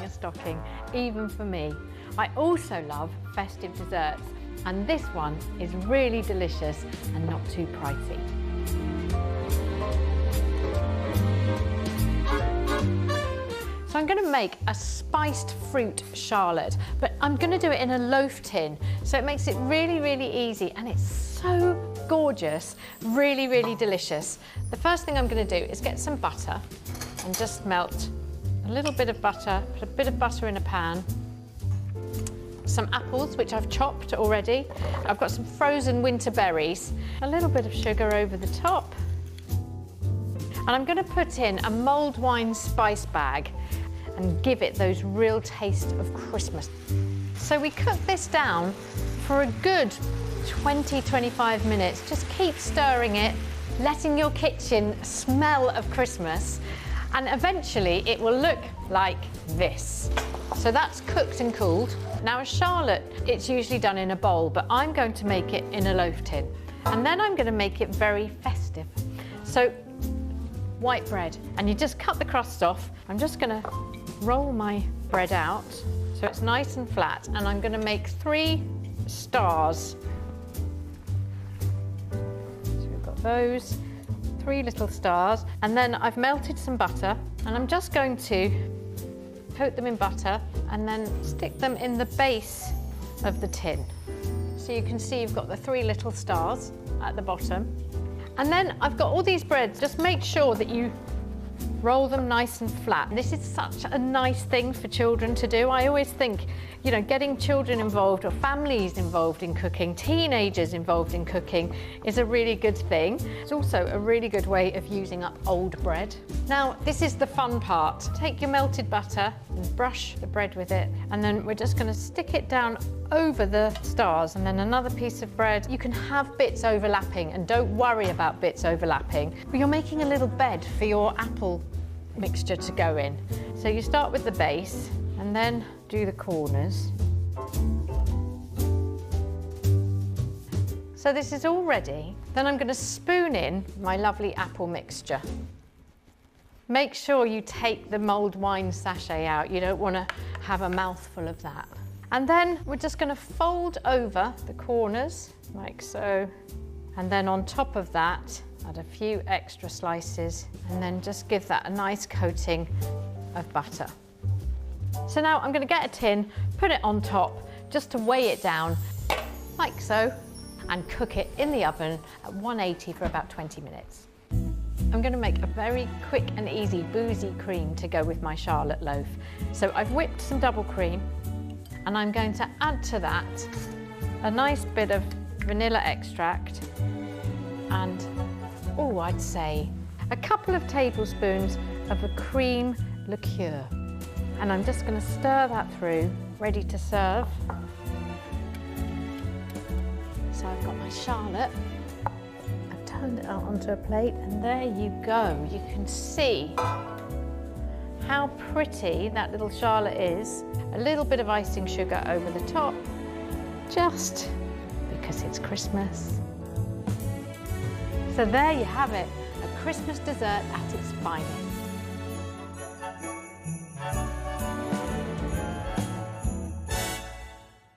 a stocking, even for me. I also love festive desserts, and this one is really delicious and not too pricey. So I'm going to make a spiced fruit charlotte, but I'm going to do it in a loaf tin, so it makes it really, really easy, and it's so gorgeous, really, really delicious. The first thing I'm going to do is get some butter and just melt a little bit of butter, put a bit of butter in a pan, some apples, which I've chopped already. I've got some frozen winter berries, a little bit of sugar over the top, and I'm going to put in a mulled wine spice bag and give it those real taste of Christmas. So we cook this down for a good 20-25 minutes. Just keep stirring it, letting your kitchen smell of Christmas, and eventually it will look like this. So that's cooked and cooled. Now a charlotte, it's usually done in a bowl, but I'm going to make it in a loaf tin. And then I'm going to make it very festive. So white bread, and you just cut the crust off. I'm just going to roll my bread out so it's nice and flat, and I'm going to make 3 stars. So we've got those 3 little stars, and then I've melted some butter, and I'm just going to coat them in butter and then stick them in the base of the tin. So you can see you've got the 3 little stars at the bottom. And then I've got all these breads. Just make sure that you roll them nice and flat. This is such a nice thing for children to do. I always think, you know, getting children involved or families involved in cooking, teenagers involved in cooking is a really good thing. It's also a really good way of using up old bread. Now, this is the fun part. Take your melted butter and brush the bread with it, and then we're just going to stick it down over the stars, and then another piece of bread. You can have bits overlapping, and don't worry about bits overlapping, but you're making a little bed for your apple mixture to go in. So you start with the base and then do the corners. So this is all ready. Then I'm going to spoon in my lovely apple mixture. Make sure you take the mulled wine sachet out. You don't want to have a mouthful of that. And then we're just going to fold over the corners like so, and then on top of that add a few extra slices, and then just give that a nice coating of butter. So now I'm going to get a tin, put it on top just to weigh it down like so, and cook it in the oven at 180 for about 20 minutes. I'm going to make a very quick and easy boozy cream to go with my charlotte loaf. So I've whipped some double cream, and I'm going to add to that a nice bit of vanilla extract and, oh, I'd say a couple of tablespoons of a cream liqueur. And I'm just going to stir that through, ready to serve. So I've got my charlotte. I've turned it out onto a plate, and there you go. You can see how pretty that little charlotte is. A little bit of icing sugar over the top, just because it's Christmas. So there you have it, a Christmas dessert at its finest.